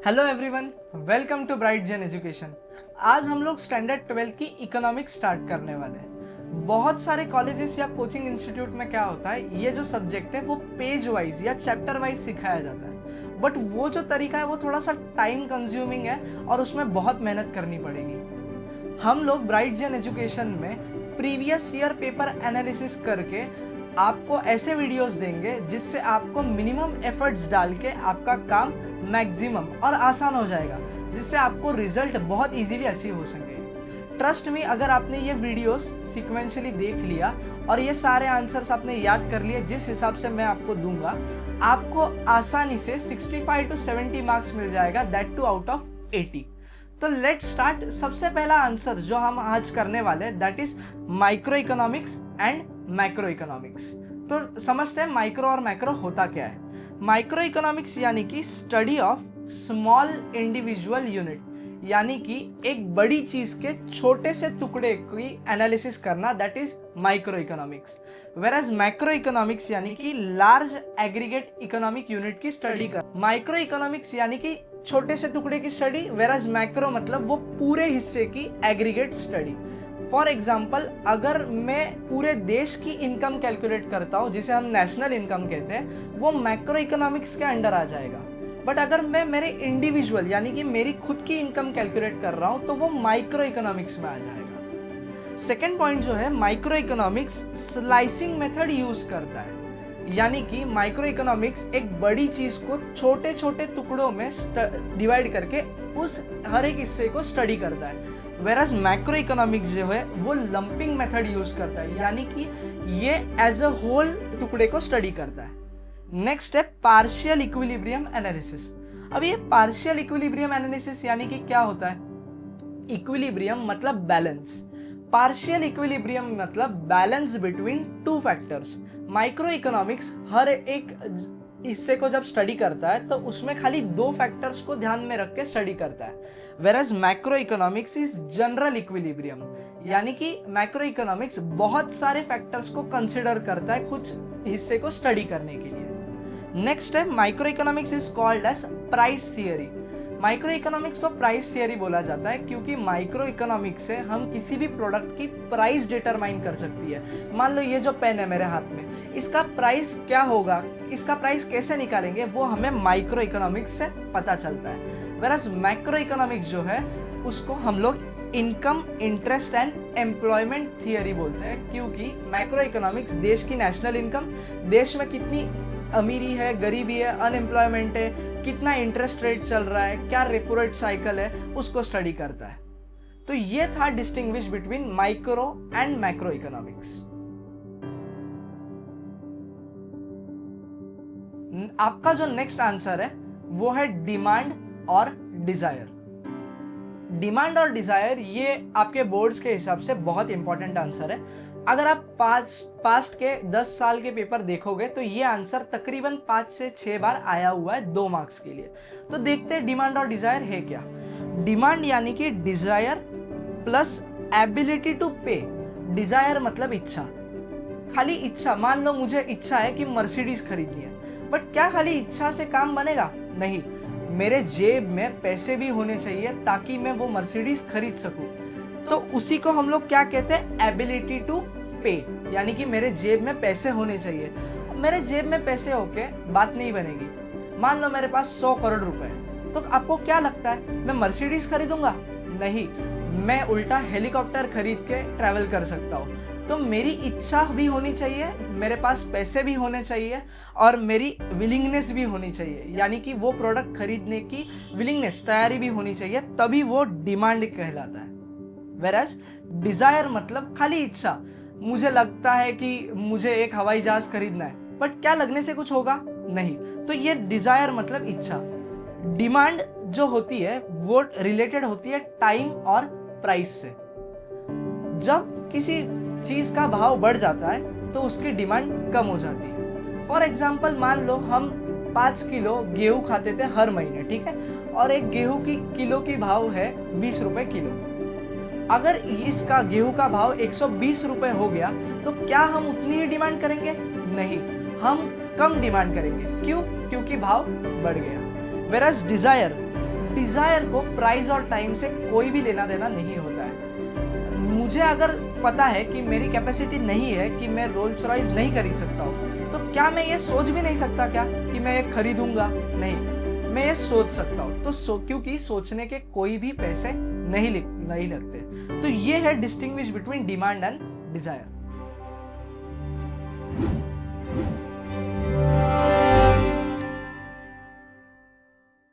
Hello everyone, welcome to Bright Gen Education. आज हम लोग स्टैंडर्ड 12 की इकोनॉमिक्स स्टार्ट करने वाले हैं। बहुत सारे कॉलेजेस या कोचिंग इंस्टीट्यूट में क्या होता है, ये जो सब्जेक्ट है वो पेज वाइज या चैप्टर वाइज सिखाया जाता है, बट वो जो तरीका है वो थोड़ा सा टाइम कंज्यूमिंग है और उसमें बहुत मेहनत करनी पड़ेगी। हम लोग ब्राइट जेन एजुकेशन में प्रीवियस ईयर पेपर एनालिसिस करके आपको ऐसे वीडियोस देंगे जिससे आपको मिनिमम एफर्ट्स डाल के आपका काम मैक्सिमम और आसान हो जाएगा, जिससे आपको रिजल्ट बहुत इजीली अचीव हो सके। ट्रस्ट मी, अगर आपने ये वीडियोस सीक्वेंशियली देख लिया और ये सारे आंसर्स आपने याद कर लिए जिस हिसाब से मैं आपको दूंगा, आपको आसानी से 65 to 70 मार्क्स मिल जाएगा, दैट टू आउट ऑफ 80। तो लेट स्टार्ट। सबसे पहला आंसर जो हम आज करने वाले हैं that is micro economics and macro economics. तो समझते हैं माइक्रो और मैक्रो होता क्या है। माइक्रो इकोनॉमिक्स यानी कि study of small individual unit, यानी कि एक बड़ी चीज के छोटे से टुकड़े की एनालिसिस करना, that is micro economics. वेराज macro economics यानी कि लार्ज एग्रीगेट इकोनॉमिक यूनिट की स्टडी कर। माइक्रो इकोनॉमिक्स यानी कि छोटे से टुकड़े की स्टडी, वेराज मैक्रो मतलब वो पूरे हिस्से की एग्रीगेट स्टडी। फॉर एग्जाम्पल, अगर मैं पूरे देश की इनकम कैलकुलेट करता हूँ जिसे हम नेशनल इनकम कहते हैं, वो मैक्रो इकोनॉमिक्स के अंडर आ जाएगा। बट अगर मैं मेरे इंडिविजुअल यानी कि मेरी खुद की इनकम कैलकुलेट कर रहा हूँ तो वो माइक्रो इकोनॉमिक्स में आ जाएगा। सेकेंड पॉइंट जो है, micro economics slicing method use करता है, यानी कि माइक्रो इकोनॉमिक्स एक बड़ी चीज को छोटे छोटे टुकड़ों में डिवाइड करके उस हर एक हिस्से को स्टडी करता है। वेराज मैक्रो इकोनॉमिक्स जो है वो लंपिंग मेथड यूज करता है, यानी कि ये एज अ होल टुकड़े को स्टडी करता है। नेक्स्ट है पार्शियल इक्विलिब्रियम एनालिसिस। अब ये पार्शियल इक्विलिब्रियम एनालिसिस यानी कि क्या होता है? इक्विलिब्रियम मतलब बैलेंस, पार्शियल इक्विलिब्रियम मतलब balance between two factors. Microeconomics हर एक हिस्से को जब स्टडी करता है तो उसमें खाली दो फैक्टर्स को ध्यान में रख के स्टडी करता है। Whereas macroeconomics is general equilibrium, यानी कि मैक्रो इकोनॉमिक्स बहुत सारे फैक्टर्स को कंसिडर करता है कुछ हिस्से को स्टडी करने के लिए। नेक्स्ट है micro economics is called as price theory. Micro economics को प्राइस थियरी बोला जाता है क्योंकि माइक्रो इकोनॉमिक्स से हम किसी भी प्रोडक्ट की प्राइस डिटरमाइन कर सकती है। मान लो ये जो पेन है मेरे हाथ में, इसका प्राइस क्या होगा, इसका प्राइस कैसे निकालेंगे, वो हमें माइक्रो इकोनॉमिक्स से पता चलता है। वेराज मैक्रो इकोनॉमिक्स जो है उसको हम लोग income, interest and employment theory बोलते हैं, क्योंकि मैक्रो इकोनॉमिक्स देश की नेशनल इनकम, देश में कितनी अमीरी है, गरीबी है, अनएम्प्लॉयमेंट है, कितना इंटरेस्ट रेट चल रहा है, क्या रेपो रेट साइकिल है, उसको स्टडी करता है। तो ये था distinguish between micro and macro economics. आपका जो नेक्स्ट आंसर है वो है डिमांड और डिजायर। डिमांड और डिजायर ये आपके बोर्ड्स के हिसाब से बहुत इंपॉर्टेंट आंसर है। अगर आप पास्ट के 10 साल के पेपर देखोगे तो ये आंसर तकरीबन 5 से 6 बार आया हुआ है 2 मार्क्स के लिए। तो देखते हैं डिमांड और डिजायर है क्या। डिमांड यानी कि डिजायर प्लस एबिलिटी टू पे। डिजायर मतलब इच्छा, खाली इच्छा। मान लो मुझे इच्छा है कि मर्सिडीज खरीदनी है, बट क्या खाली इच्छा से काम बनेगा? नहीं, मेरे जेब में पैसे भी होने चाहिए ताकि मैं वो मर्सिडीज खरीद सकूं। तो उसी को हम लोग क्या कहते हैं? एबिलिटी टू पे, यानी कि मेरे जेब में पैसे होने चाहिए। मेरे जेब में पैसे होके बात नहीं बनेगी। मान लो मेरे पास 100 करोड़ रुपए है, तो आपको क्या लगता है मैं मर्सिडीज खरीदूंगा? नहीं, मैं उल्टा हेलीकॉप्टर खरीद के ट्रैवल कर सकता हूँ। तो मेरी इच्छा भी होनी चाहिए, मेरे पास पैसे भी होने चाहिए और मेरी विलिंगनेस भी होनी चाहिए, यानी कि वो प्रोडक्ट खरीदने की विलिंगनेस, तैयारी भी होनी चाहिए, तभी वो डिमांड कहलाता है। वेराज डिजायर मतलब खाली इच्छा। मुझे लगता है कि मुझे एक हवाई जहाज खरीदना है, बट क्या लगने से कुछ होगा? नहीं। तो ये डिजायर मतलब इच्छा। डिमांड जो होती है वो रिलेटेड होती है टाइम और प्राइस से। जब किसी चीज का भाव बढ़ जाता है तो उसकी डिमांड कम हो जाती है। फॉर एग्जाम्पल, मान लो हम 5 किलो गेहूं खाते थे हर महीने, ठीक है, और एक गेहूं की किलो की भाव है 20 रुपए किलो। अगर इसका गेहूं का भाव 120 रुपए हो गया तो क्या हम उतनी ही डिमांड करेंगे? नहीं, हम कम डिमांड करेंगे। क्यों? क्योंकि भाव बढ़ गया। वेराज डिजायर डिजायर को प्राइस और टाइम से कोई भी लेना देना नहीं होता है। मुझे अगर पता है कि मेरी कैपेसिटी नहीं है कि मैं रोल्स रॉयस नहीं खरीद सकता हूँ, तो क्या मैं ये सोच भी नहीं सकता क्या कि मैं ये खरीदूंगा? नहीं, मैं ये सोच सकता हूँ। तो क्योंकि सोचने के कोई भी पैसे नहीं लगते। तो ये है distinguish between demand and desire.